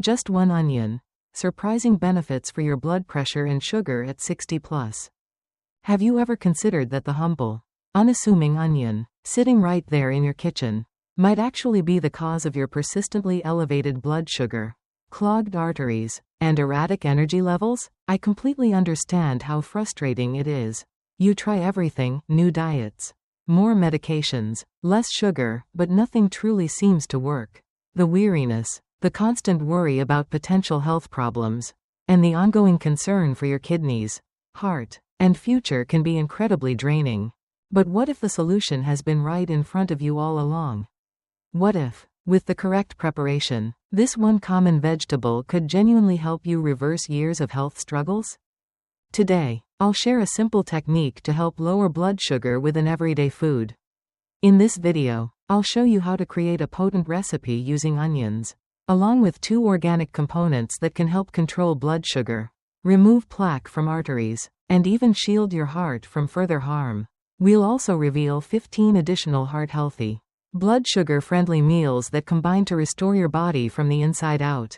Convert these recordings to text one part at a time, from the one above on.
Just one onion. Surprising benefits for your blood pressure and sugar at 60 plus. Have you ever considered that the humble, unassuming onion, sitting right there in your kitchen, might actually be the cause of your persistently elevated blood sugar, clogged arteries, and erratic energy levels? I completely understand how frustrating it is. You try everything, new diets, more medications, less sugar, but nothing truly seems to work. The weariness, the constant worry about potential health problems, and the ongoing concern for your kidneys, heart, and future can be incredibly draining. But what if the solution has been right in front of you all along? What if, with the correct preparation, this one common vegetable could genuinely help you reverse years of health struggles? Today, I'll share a simple technique to help lower blood sugar with an everyday food. In this video, I'll show you how to create a potent recipe using onions, along with 2 organic components that can help control blood sugar, remove plaque from arteries, and even shield your heart from further harm. We'll also reveal 15 additional heart-healthy, blood sugar-friendly meals that combine to restore your body from the inside out.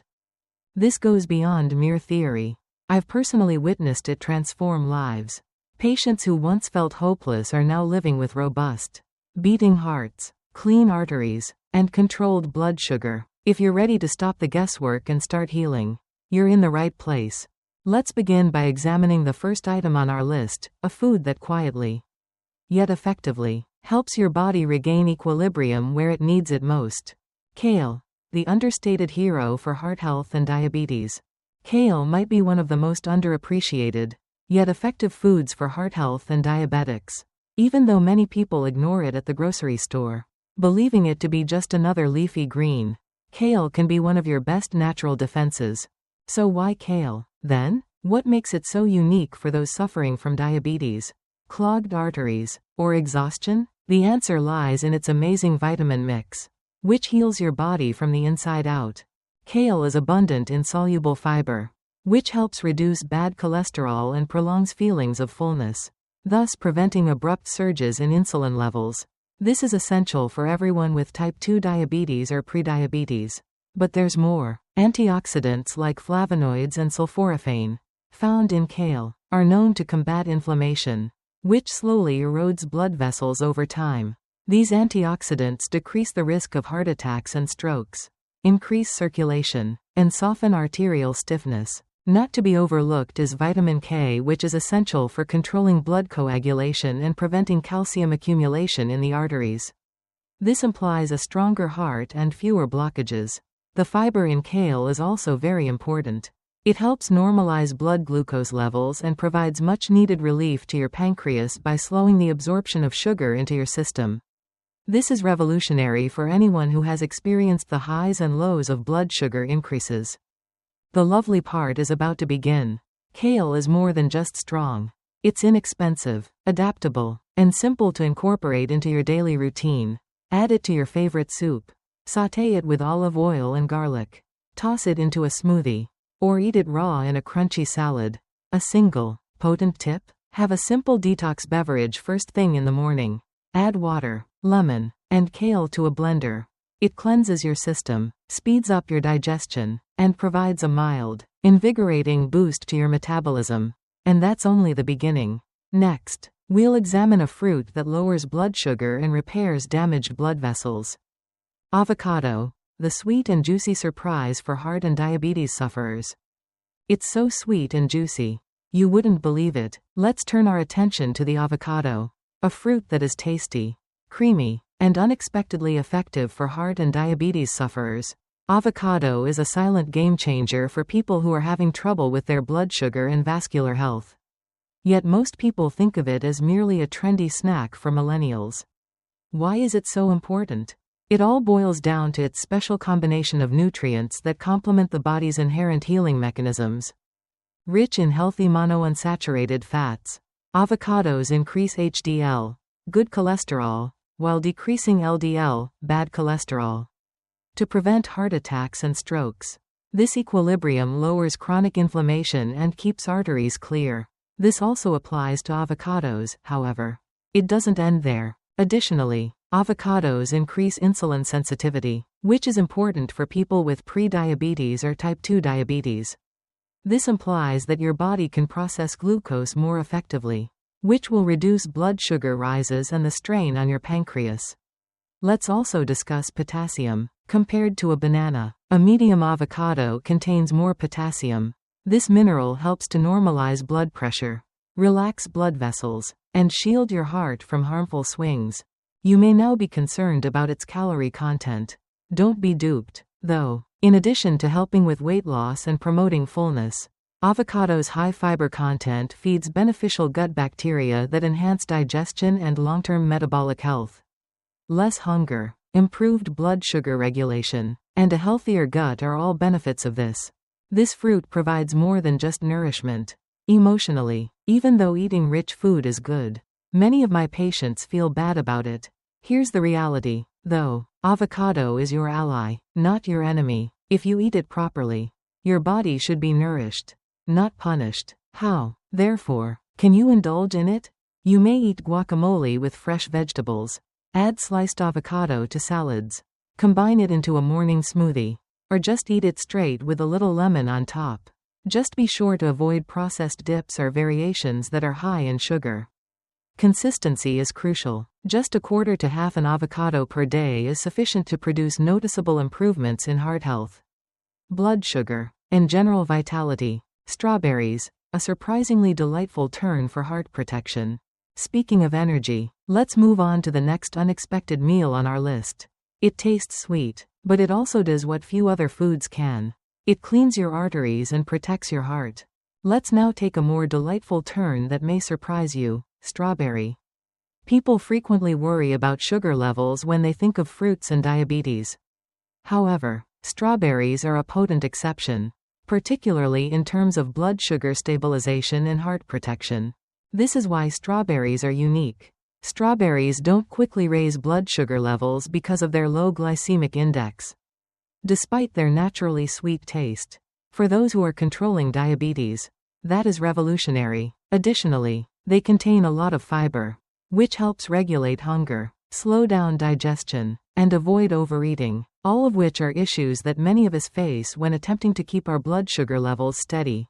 This goes beyond mere theory. I've personally witnessed it transform lives. Patients who once felt hopeless are now living with robust, beating hearts, clean arteries, and controlled blood sugar. If you're ready to stop the guesswork and start healing, you're in the right place. Let's begin by examining the first item on our list, a food that quietly, yet effectively, helps your body regain equilibrium where it needs it most. Kale, the understated hero for heart health and diabetes. Kale might be one of the most underappreciated, yet effective foods for heart health and diabetics. Even though many people ignore it at the grocery store, believing it to be just another leafy green, kale can be one of your best natural defenses. So why kale, then? What makes it so unique for those suffering from diabetes, clogged arteries, or exhaustion? The answer lies in its amazing vitamin mix, which heals your body from the inside out. Kale is abundant in soluble fiber, which helps reduce bad cholesterol and prolongs feelings of fullness, thus preventing abrupt surges in insulin levels. This is essential for everyone with type 2 diabetes or prediabetes. But there's more. Antioxidants like flavonoids and sulforaphane, found in kale, are known to combat inflammation, which slowly erodes blood vessels over time. These antioxidants decrease the risk of heart attacks and strokes, increase circulation, and soften arterial stiffness. Not to be overlooked is vitamin K, which is essential for controlling blood coagulation and preventing calcium accumulation in the arteries. This implies a stronger heart and fewer blockages. The fiber in kale is also very important. It helps normalize blood glucose levels and provides much-needed relief to your pancreas by slowing the absorption of sugar into your system. This is revolutionary for anyone who has experienced the highs and lows of blood sugar increases. The lovely part is about to begin. Kale is more than just strong. It's inexpensive, adaptable, and simple to incorporate into your daily routine. Add it to your favorite soup. Sauté it with olive oil and garlic. Toss it into a smoothie, or eat it raw in a crunchy salad. A single, potent tip? Have a simple detox beverage first thing in the morning. Add water, lemon, and kale to a blender. It cleanses your system, speeds up your digestion, and provides a mild, invigorating boost to your metabolism. And that's only the beginning. Next, we'll examine a fruit that lowers blood sugar and repairs damaged blood vessels. Avocado, the sweet and juicy surprise for heart and diabetes sufferers. It's so sweet and juicy, you wouldn't believe it. Let's turn our attention to the avocado, a fruit that is tasty, creamy, and unexpectedly effective for heart and diabetes sufferers. Avocado is a silent game changer for people who are having trouble with their blood sugar and vascular health. Yet most people think of it as merely a trendy snack for millennials. Why is it so important? It all boils down to its special combination of nutrients that complement the body's inherent healing mechanisms. Rich in healthy monounsaturated fats, avocados increase HDL, good cholesterol, while decreasing LDL, bad cholesterol, to prevent heart attacks and strokes. This equilibrium lowers chronic inflammation and keeps arteries clear. This also applies to avocados, however. It doesn't end there. Additionally, Avocados increase insulin sensitivity, which is important for people with pre-diabetes or type 2 diabetes. This implies that your body can process glucose more effectively, which will reduce blood sugar rises and the strain on your pancreas. Let's also discuss potassium. Compared to a banana, a medium avocado contains more potassium. This mineral helps to normalize blood pressure, relax blood vessels, and shield your heart from harmful swings. You may now be concerned about its calorie content. Don't be duped, though. In addition to helping with weight loss and promoting fullness, avocado's high fiber content feeds beneficial gut bacteria that enhance digestion and long-term metabolic health. Less hunger, improved blood sugar regulation, and a healthier gut are all benefits of this. This fruit provides more than just nourishment. Emotionally, even though eating rich food is good, many of my patients feel bad about it. Here's the reality, though. Avocado is your ally, not your enemy. If you eat it properly, your body should be nourished, not punished. How, therefore, can you indulge in it? You may eat guacamole with fresh vegetables. Add sliced avocado to salads. Combine it into a morning smoothie. Or just eat it straight with a little lemon on top. Just be sure to avoid processed dips or variations that are high in sugar. Consistency is crucial. Just a quarter to half an avocado per day is sufficient to produce noticeable improvements in heart health, blood sugar, and general vitality. Strawberries, a surprisingly delightful turn for heart protection. Speaking of energy, let's move on to the next unexpected meal on our list. It tastes sweet, but it also does what few other foods can. It cleans your arteries and protects your heart. Let's now take a more delightful turn that may surprise you. Strawberry. People frequently worry about sugar levels when they think of fruits and diabetes. However, strawberries are a potent exception, particularly in terms of blood sugar stabilization and heart protection. This is why strawberries are unique. Strawberries don't quickly raise blood sugar levels because of their low glycemic index, despite their naturally sweet taste. For those who are controlling diabetes, that is revolutionary. Additionally, they contain a lot of fiber, which helps regulate hunger, slow down digestion, and avoid overeating, all of which are issues that many of us face when attempting to keep our blood sugar levels steady.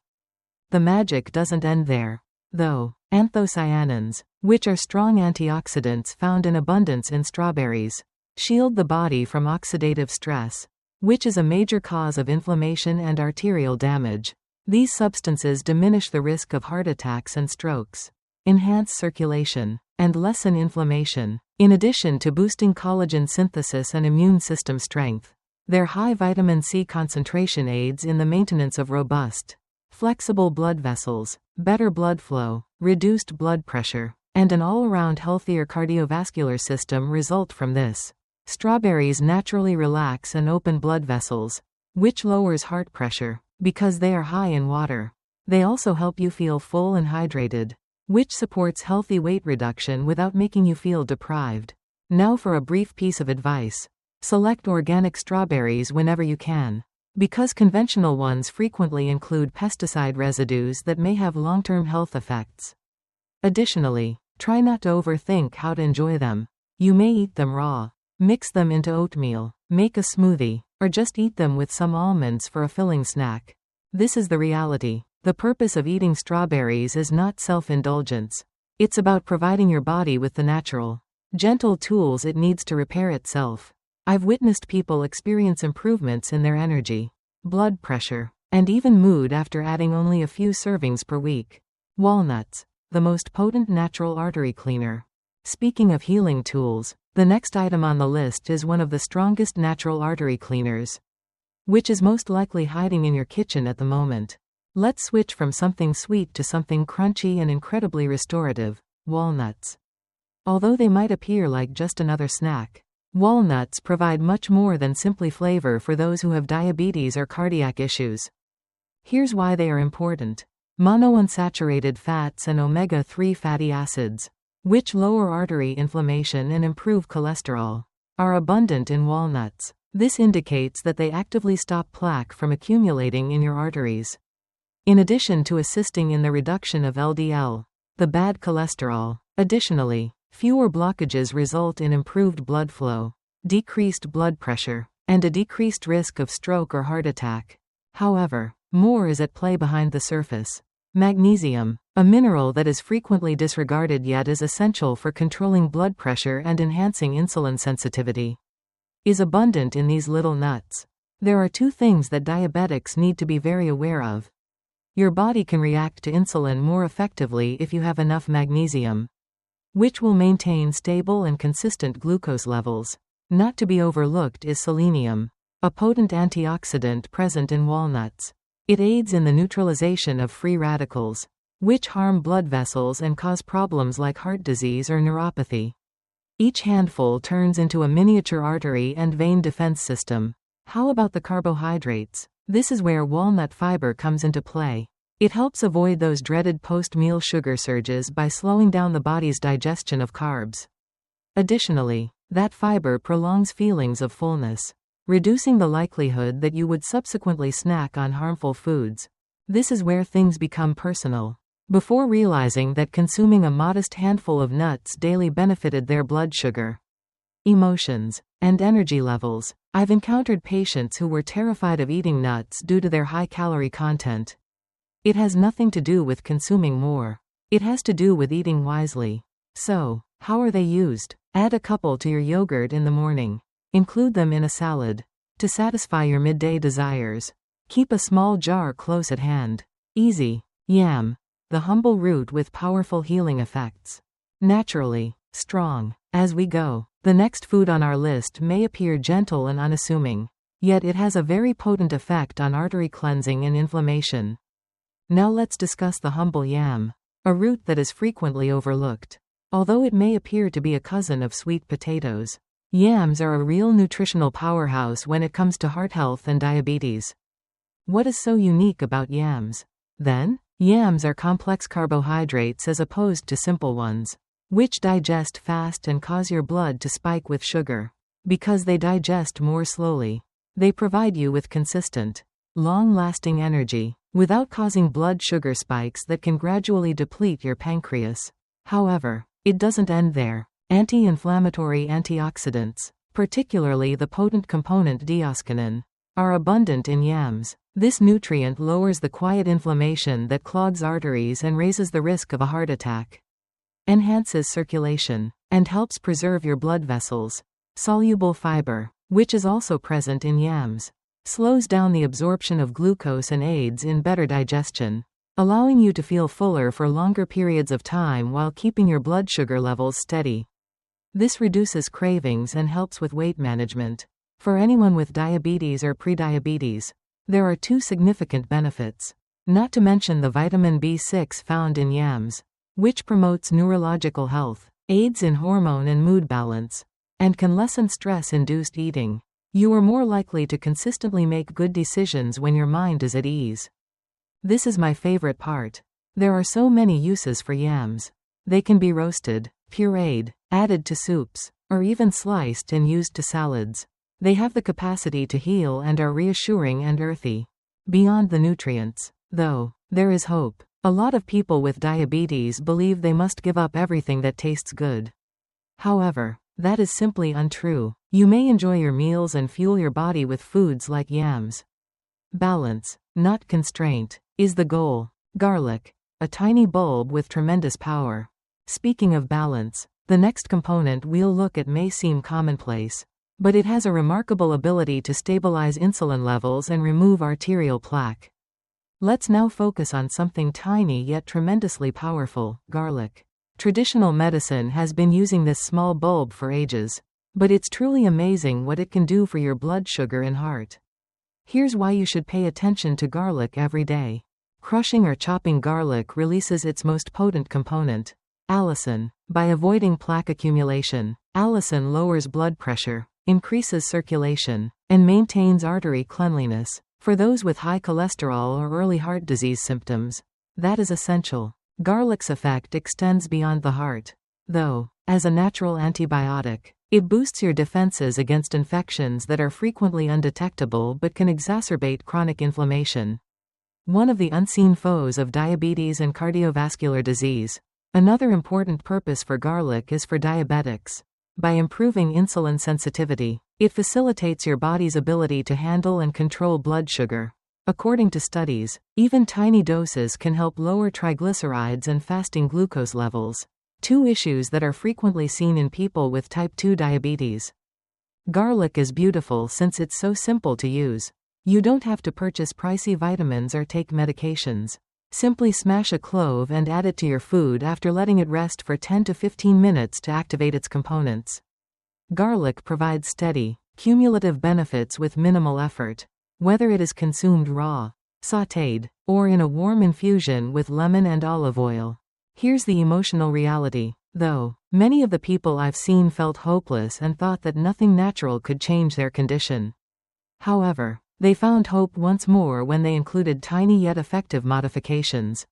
The magic doesn't end there, though. Anthocyanins, which are strong antioxidants found in abundance in strawberries, shield the body from oxidative stress, which is a major cause of inflammation and arterial damage. These substances diminish the risk of heart attacks and strokes, enhance circulation, and lessen inflammation. In addition to boosting collagen synthesis and immune system strength, their high vitamin C concentration aids in the maintenance of robust, flexible blood vessels, better blood flow, reduced blood pressure, and an all-around healthier cardiovascular system result from this. Strawberries naturally relax and open blood vessels, which lowers heart pressure, because they are high in water. They also help you feel full and hydrated, which supports healthy weight reduction without making you feel deprived. Now for a brief piece of advice. Select organic strawberries whenever you can, because conventional ones frequently include pesticide residues that may have long-term health effects. Additionally, try not to overthink how to enjoy them. You may eat them raw, mix them into oatmeal, make a smoothie, or just eat them with some almonds for a filling snack. This is the reality. The purpose of eating strawberries is not self-indulgence. It's about providing your body with the natural, gentle tools it needs to repair itself. I've witnessed people experience improvements in their energy, blood pressure, and even mood after adding only a few servings per week. Walnuts, the most potent natural artery cleaner. Speaking of healing tools, the next item on the list is one of the strongest natural artery cleaners, which is most likely hiding in your kitchen at the moment. Let's switch from something sweet to something crunchy and incredibly restorative: walnuts. Although they might appear like just another snack, walnuts provide much more than simply flavor for those who have diabetes or cardiac issues. Here's why they are important. Monounsaturated fats and omega-3 fatty acids, which lower artery inflammation and improve cholesterol, are abundant in walnuts. This indicates that they actively stop plaque from accumulating in your arteries, in addition to assisting in the reduction of LDL, the bad cholesterol. Additionally, Fewer blockages result in improved blood flow, decreased blood pressure, and a decreased risk of stroke or heart attack. However, more is at play behind the surface. Magnesium, a mineral that is frequently disregarded yet is essential for controlling blood pressure and enhancing insulin sensitivity, is abundant in these little nuts. There are two things that diabetics need to be very aware of. Your body can react to insulin more effectively if you have enough magnesium, which will maintain stable and consistent glucose levels. Not to be overlooked is selenium, a potent antioxidant present in walnuts. It aids in the neutralization of free radicals, which harm blood vessels and cause problems like heart disease or neuropathy. Each handful turns into a miniature artery and vein defense system. How about the carbohydrates? This is where walnut fiber comes into play. It helps avoid those dreaded post-meal sugar surges by slowing down the body's digestion of carbs. Additionally, that fiber prolongs feelings of fullness, reducing the likelihood that you would subsequently snack on harmful foods. This is where things become personal. Before realizing that consuming a modest handful of nuts daily benefited their blood sugar, emotions, and energy levels, I've encountered patients who were terrified of eating nuts due to their high-calorie content. It has nothing to do with consuming more. It has to do with eating wisely. So, how are they used? Add a couple to your yogurt in the morning. Include them in a salad. To satisfy your midday desires, keep a small jar close at hand. Easy. Yam, the humble root with powerful healing effects. Naturally strong. As we go, the next food on our list may appear gentle and unassuming, yet it has a very potent effect on artery cleansing and inflammation. Now let's discuss the humble yam, a root that is frequently overlooked. Although it may appear to be a cousin of sweet potatoes, yams are a real nutritional powerhouse when it comes to heart health and diabetes. What is so unique about yams? Then, yams are complex carbohydrates as opposed to simple ones, which digest fast and cause your blood to spike with sugar. Because they digest more slowly, they provide you with consistent, long-lasting energy, without causing blood sugar spikes that can gradually deplete your pancreas. However, it doesn't end there. Anti-inflammatory antioxidants, particularly the potent component dioscinin, are abundant in yams. This nutrient lowers the quiet inflammation that clogs arteries and raises the risk of a heart attack, enhances circulation, and helps preserve your blood vessels. Soluble fiber, which is also present in yams, slows down the absorption of glucose and aids in better digestion, allowing you to feel fuller for longer periods of time while keeping your blood sugar levels steady. This reduces cravings and helps with weight management. For anyone with diabetes or prediabetes, there are two significant benefits, not to mention the vitamin B6 found in yams, which promotes neurological health, aids in hormone and mood balance, and can lessen stress-induced eating. You are more likely to consistently make good decisions when your mind is at ease. This is my favorite part. There are so many uses for yams. They can be roasted, pureed, added to soups, or even sliced and used to salads. They have the capacity to heal and are reassuring and earthy. Beyond the nutrients, though, there is hope. A lot of people with diabetes believe they must give up everything that tastes good. However, that is simply untrue. You may enjoy your meals and fuel your body with foods like yams. Balance, not constraint, is the goal. Garlic, a tiny bulb with tremendous power. Speaking of balance, the next component we'll look at may seem commonplace, but it has a remarkable ability to stabilize insulin levels and remove arterial plaque. Let's now focus on something tiny yet tremendously powerful: garlic. Traditional medicine has been using this small bulb for ages, but it's truly amazing what it can do for your blood sugar and heart. Here's why you should pay attention to garlic every day. Crushing or chopping garlic releases its most potent component, allicin. By avoiding plaque accumulation, allicin lowers blood pressure, increases circulation, and maintains artery cleanliness. For those with high cholesterol or early heart disease symptoms, that is essential. Garlic's effect extends beyond the heart, though. As a natural antibiotic, it boosts your defenses against infections that are frequently undetectable but can exacerbate chronic inflammation. One of the unseen foes of diabetes and cardiovascular disease, Another important purpose for garlic is for diabetics. By improving insulin sensitivity, it facilitates your body's ability to handle and control blood sugar. According to studies, even tiny doses can help lower triglycerides and fasting glucose levels, two issues that are frequently seen in people with type 2 diabetes. Garlic is beautiful since it's so simple to use. You don't have to purchase pricey vitamins or take medications. Simply smash a clove and add it to your food after letting it rest for 10 to 15 minutes to activate its components. Garlic provides steady, cumulative benefits with minimal effort, whether it is consumed raw, sautéed, or in a warm infusion with lemon and olive oil. Here's the emotional reality, though. Many of the people I've seen felt hopeless and thought that nothing natural could change their condition. However, they found hope once more when they included tiny yet effective modifications,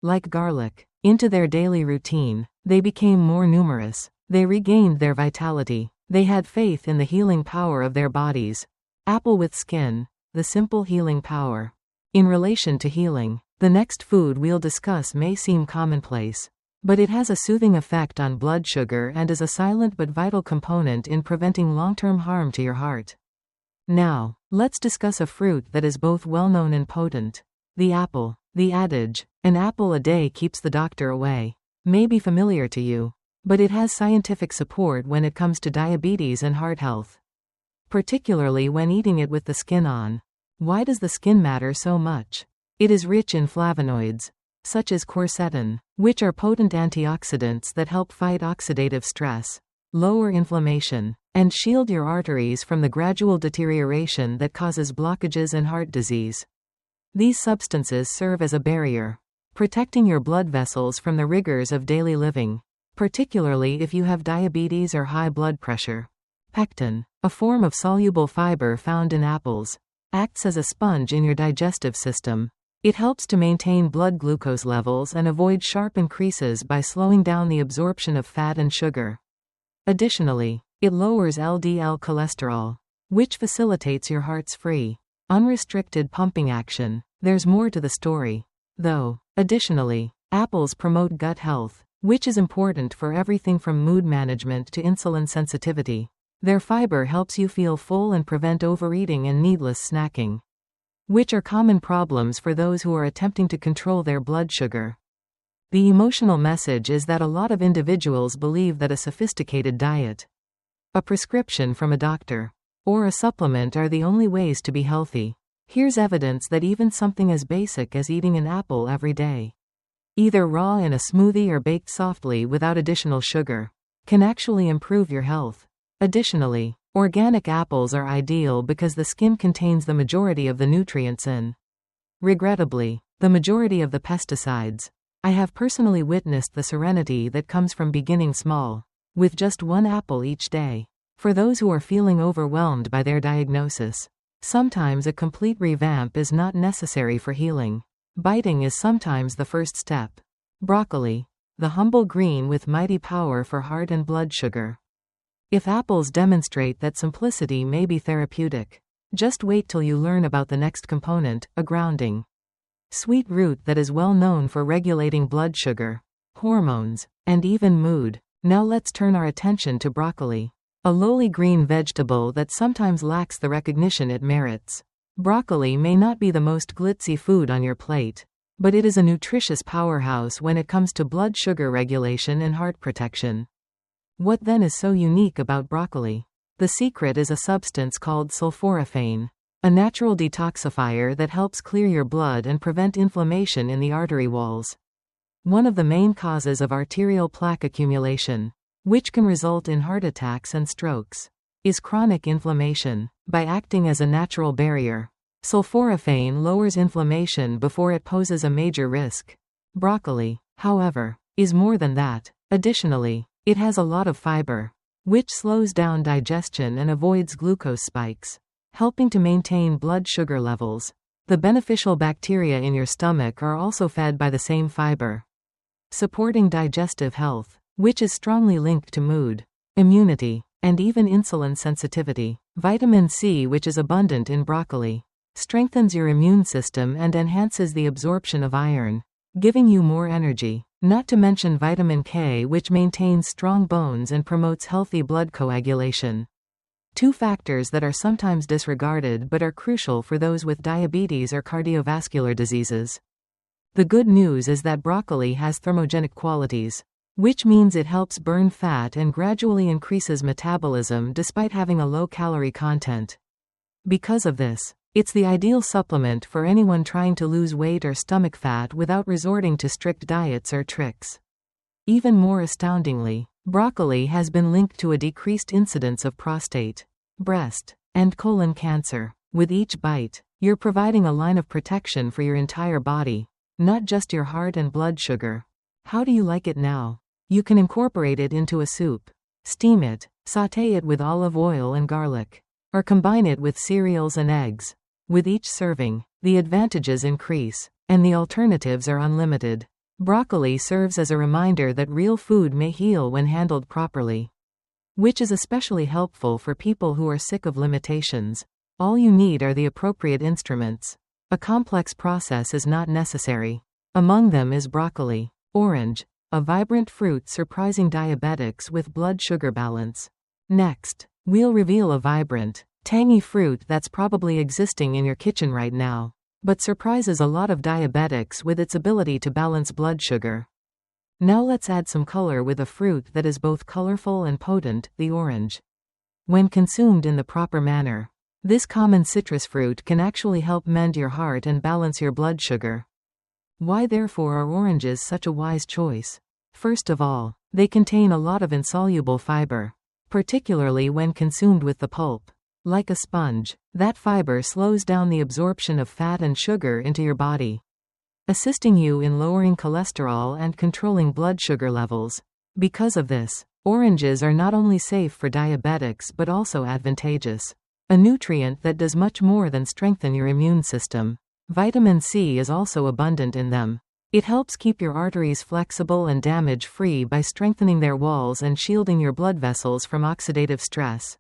like garlic, into their daily routine. They became more numerous. They regained their vitality. They had faith in the healing power of their bodies. Apple with skin, the simple healing power. In relation to healing, the next food we'll discuss may seem commonplace, but it has a soothing effect on blood sugar and is a silent but vital component in preventing long-term harm to your heart. Now, let's discuss a fruit that is both well-known and potent. The apple. The adage, "An apple a day keeps the doctor away," may be familiar to you, but it has scientific support when it comes to diabetes and heart health, particularly when eating it with the skin on. Why does the skin matter so much? It is rich in flavonoids, such as quercetin, which are potent antioxidants that help fight oxidative stress, lower inflammation, and shield your arteries from the gradual deterioration that causes blockages and heart disease. These substances serve as a barrier, protecting your blood vessels from the rigors of daily living, particularly if you have diabetes or high blood pressure. Pectin, a form of soluble fiber found in apples, acts as a sponge in your digestive system. It helps to maintain blood glucose levels and avoid sharp increases by slowing down the absorption of fat and sugar. Additionally, it lowers LDL cholesterol, which facilitates your heart's free, unrestricted pumping action. There's more to the story, though. Additionally, apples promote gut health, which is important for everything from mood management to insulin sensitivity. Their fiber helps you feel full and prevent overeating and needless snacking, which are common problems for those who are attempting to control their blood sugar. The emotional message is that a lot of individuals believe that a sophisticated diet, a prescription from a doctor, or a supplement are the only ways to be healthy. Here's evidence that even something as basic as eating an apple every day, either raw in a smoothie or baked softly without additional sugar, can actually improve your health. Additionally, organic apples are ideal because the skin contains the majority of the nutrients and, regrettably, the majority of the pesticides. I have personally witnessed the serenity that comes from beginning small, with just one apple each day. For those who are feeling overwhelmed by their diagnosis, sometimes a complete revamp is not necessary for healing. Biting is sometimes the first step. Broccoli, the humble green with mighty power for heart and blood sugar. If apples demonstrate that simplicity may be therapeutic, just wait till you learn about the next component, a grounding sweet root that is well known for regulating blood sugar, hormones, and even mood. Now let's turn our attention to broccoli, a lowly green vegetable that sometimes lacks the recognition it merits. Broccoli may not be the most glitzy food on your plate, but it is a nutritious powerhouse when it comes to blood sugar regulation and heart protection. What then is so unique about broccoli? The secret is a substance called sulforaphane, a natural detoxifier that helps clear your blood and prevent inflammation in the artery walls. One of the main causes of arterial plaque accumulation, which can result in heart attacks and strokes, is chronic inflammation. By acting as a natural barrier, sulforaphane lowers inflammation before it poses a major risk. Broccoli, however, is more than that. Additionally, it has a lot of fiber, which slows down digestion and avoids glucose spikes, helping to maintain blood sugar levels. The beneficial bacteria in your stomach are also fed by the same fiber, supporting digestive health, which is strongly linked to mood, immunity, and even insulin sensitivity. Vitamin C, which is abundant in broccoli, strengthens your immune system and enhances the absorption of iron, giving you more energy. Not to mention vitamin K, which maintains strong bones and promotes healthy blood coagulation. Two factors that are sometimes disregarded but are crucial for those with diabetes or cardiovascular diseases. The good news is that broccoli has thermogenic qualities, which means it helps burn fat and gradually increases metabolism despite having a low calorie content. Because of this, it's the ideal supplement for anyone trying to lose weight or stomach fat without resorting to strict diets or tricks. Even more astoundingly, broccoli has been linked to a decreased incidence of prostate, breast, and colon cancer. With each bite, you're providing a line of protection for your entire body, not just your heart and blood sugar. How do you like it now? You can incorporate it into a soup, steam it, sauté it with olive oil and garlic, or combine it with cereals and eggs. With each serving, the advantages increase, and the alternatives are unlimited. Broccoli serves as a reminder that real food may heal when handled properly, which is especially helpful for people who are sick of limitations. All you need are the appropriate instruments. A complex process is not necessary. Among them is broccoli. Orange, a vibrant fruit surprising diabetics with blood sugar balance. Next, we'll reveal a vibrant, tangy fruit that's probably existing in your kitchen right now, but surprises a lot of diabetics with its ability to balance blood sugar. Now let's add some color with a fruit that is both colorful and potent, the orange. When consumed in the proper manner, this common citrus fruit can actually help mend your heart and balance your blood sugar. Why therefore are oranges such a wise choice? First of all, they contain a lot of insoluble fiber, particularly when consumed with the pulp. Like a sponge, that fiber slows down the absorption of fat and sugar into your body, assisting you in lowering cholesterol and controlling blood sugar levels. Because of this, oranges are not only safe for diabetics but also advantageous. A nutrient that does much more than strengthen your immune system. Vitamin C is also abundant in them. It helps keep your arteries flexible and damage-free by strengthening their walls and shielding your blood vessels from oxidative stress.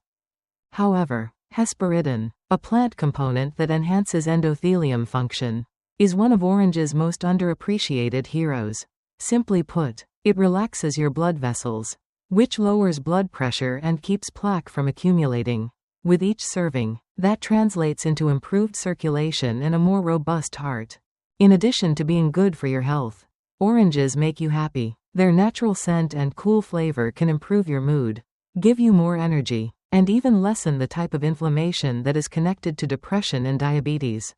However, hesperidin, a plant component that enhances endothelium function, is one of orange's most underappreciated heroes. Simply put, it relaxes your blood vessels, which lowers blood pressure and keeps plaque from accumulating. With each serving, that translates into improved circulation and a more robust heart. In addition to being good for your health, oranges make you happy. Their natural scent and cool flavor can improve your mood, give you more energy, and even lessen the type of inflammation that is connected to depression and diabetes.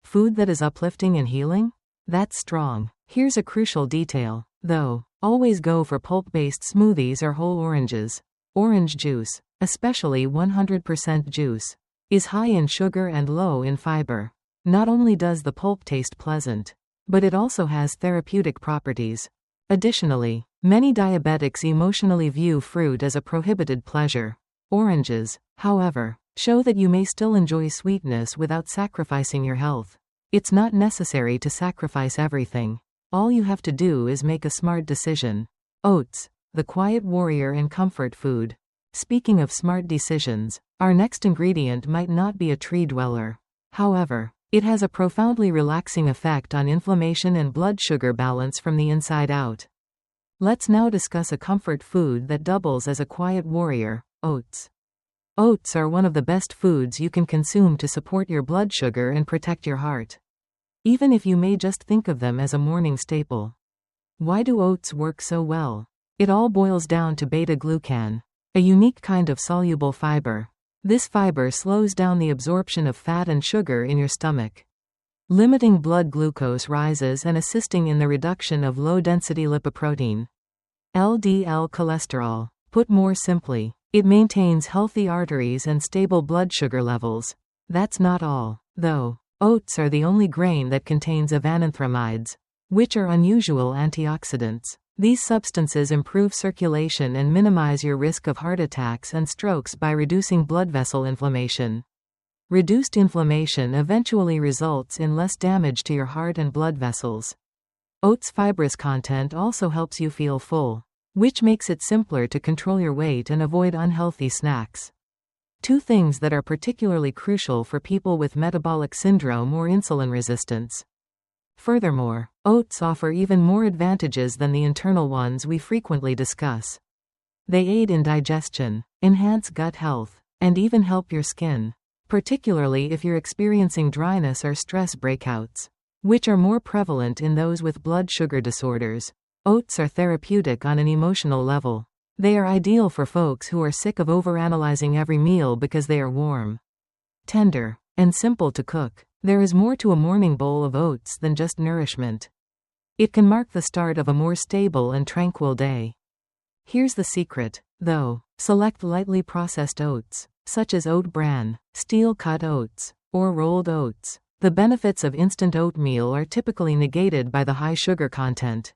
Food that is uplifting and healing? That's strong. Here's a crucial detail, though. Always go for pulp-based smoothies or whole oranges. Orange juice, especially 100% juice, is high in sugar and low in fiber. Not only does the pulp taste pleasant, but it also has therapeutic properties. Additionally, many diabetics emotionally view fruit as a prohibited pleasure. Oranges, however, show that you may still enjoy sweetness without sacrificing your health. It's not necessary to sacrifice everything. All you have to do is make a smart decision. Oats, the quiet warrior and comfort food. Speaking of smart decisions, our next ingredient might not be a tree dweller. However, it has a profoundly relaxing effect on inflammation and blood sugar balance from the inside out. Let's now discuss a comfort food that doubles as a quiet warrior, oats. Oats are one of the best foods you can consume to support your blood sugar and protect your heart, even if you may just think of them as a morning staple. Why do oats work so well? It all boils down to beta-glucan, a unique kind of soluble fiber. This fiber slows down the absorption of fat and sugar in your stomach, limiting blood glucose rises and assisting in the reduction of low-density lipoprotein, LDL cholesterol. Put more simply, it maintains healthy arteries and stable blood sugar levels. That's not all, though. Oats are the only grain that contains avananthramides, which are unusual antioxidants. These substances improve circulation and minimize your risk of heart attacks and strokes by reducing blood vessel inflammation. Reduced inflammation eventually results in less damage to your heart and blood vessels. Oats' fibrous content also helps you feel full, which makes it simpler to control your weight and avoid unhealthy snacks. Two things that are particularly crucial for people with metabolic syndrome or insulin resistance. Furthermore, oats offer even more advantages than the internal ones we frequently discuss. They aid in digestion, enhance gut health, and even help your skin, particularly if you're experiencing dryness or stress breakouts, which are more prevalent in those with blood sugar disorders. Oats are therapeutic on an emotional level. They are ideal for folks who are sick of overanalyzing every meal because they are warm, tender, and simple to cook. There is more to a morning bowl of oats than just nourishment. It can mark the start of a more stable and tranquil day. Here's the secret, though. Select lightly processed oats, such as oat bran, steel-cut oats, or rolled oats. The benefits of instant oatmeal are typically negated by the high sugar content.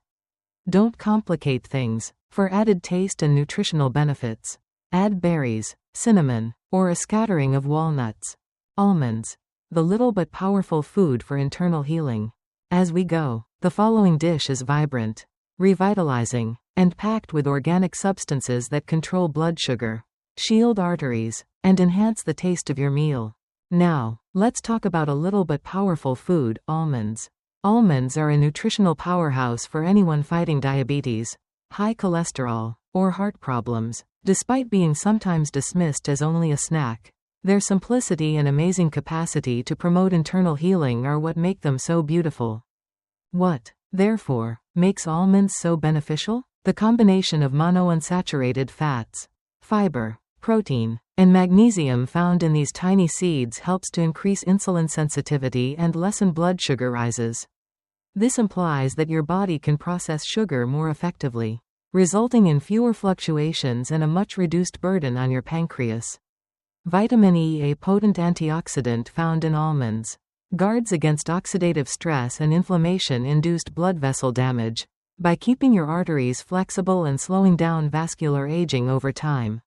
Don't complicate things. For added taste and nutritional benefits, add berries, cinnamon, or a scattering of walnuts. Almonds. The little but powerful food for internal healing. As we go, the following dish is vibrant, revitalizing, and packed with organic substances that control blood sugar, shield arteries, and enhance the taste of your meal. Now, let's talk about a little but powerful food, almonds. Almonds are a nutritional powerhouse for anyone fighting diabetes, high cholesterol, or heart problems. Despite being sometimes dismissed as only a snack, their simplicity and amazing capacity to promote internal healing are what make them so beautiful. What, therefore, makes almonds so beneficial? The combination of monounsaturated fats, fiber, protein, and magnesium found in these tiny seeds helps to increase insulin sensitivity and lessen blood sugar rises. This implies that your body can process sugar more effectively, resulting in fewer fluctuations and a much reduced burden on your pancreas. Vitamin E, a potent antioxidant found in almonds, guards against oxidative stress and inflammation-induced blood vessel damage by keeping your arteries flexible and slowing down vascular aging over time.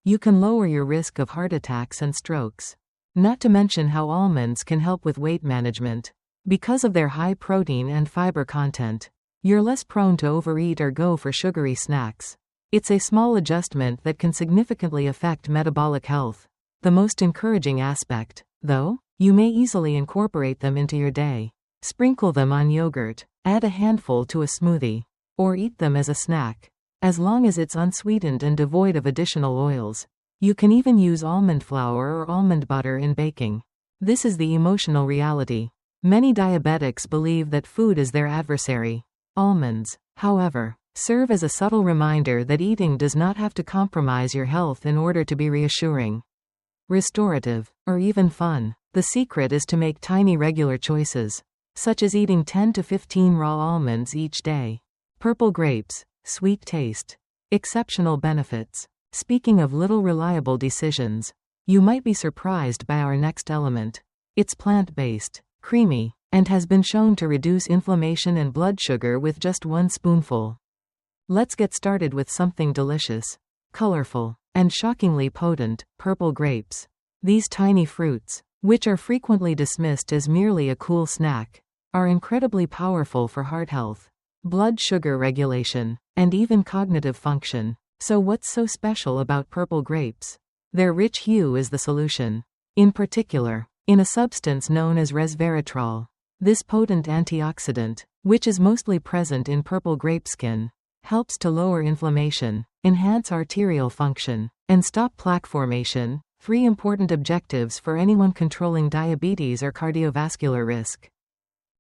You can lower your risk of heart attacks and strokes. Not to mention how almonds can help with weight management. Because of their high protein and fiber content, you're less prone to overeat or go for sugary snacks. It's a small adjustment that can significantly affect metabolic health. The most encouraging aspect, though, you may easily incorporate them into your day. Sprinkle them on yogurt, add a handful to a smoothie, or eat them as a snack. As long as it's unsweetened and devoid of additional oils. You can even use almond flour or almond butter in baking. This is the emotional reality. Many diabetics believe that food is their adversary. Almonds, however, serve as a subtle reminder that eating does not have to compromise your health in order to be reassuring, restorative, or even fun. The secret is to make tiny regular choices, such as eating 10 to 15 raw almonds each day. Purple grapes, sweet taste, exceptional benefits. Speaking of little reliable decisions, you might be surprised by our next element. It's plant-based, creamy, and has been shown to reduce inflammation and blood sugar with just one spoonful. Let's get started with something delicious, colorful, and shockingly potent, purple grapes. These tiny fruits, which are frequently dismissed as merely a cool snack, are incredibly powerful for heart health, blood sugar regulation, and even cognitive function. So what's so special about purple grapes? Their rich hue is the solution. In particular, in a substance known as resveratrol. This potent antioxidant, which is mostly present in purple grape skin, helps to lower inflammation, enhance arterial function, and stop plaque formation, 3 important objectives for anyone controlling diabetes or cardiovascular risk.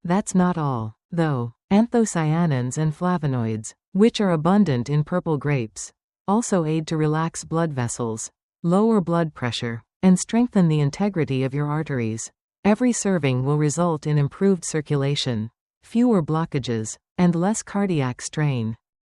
That's not all, though. Anthocyanins and flavonoids, which are abundant in purple grapes, also aid to relax blood vessels, lower blood pressure, and strengthen the integrity of your arteries. Every serving will result in improved circulation, fewer blockages, and less cardiac strain.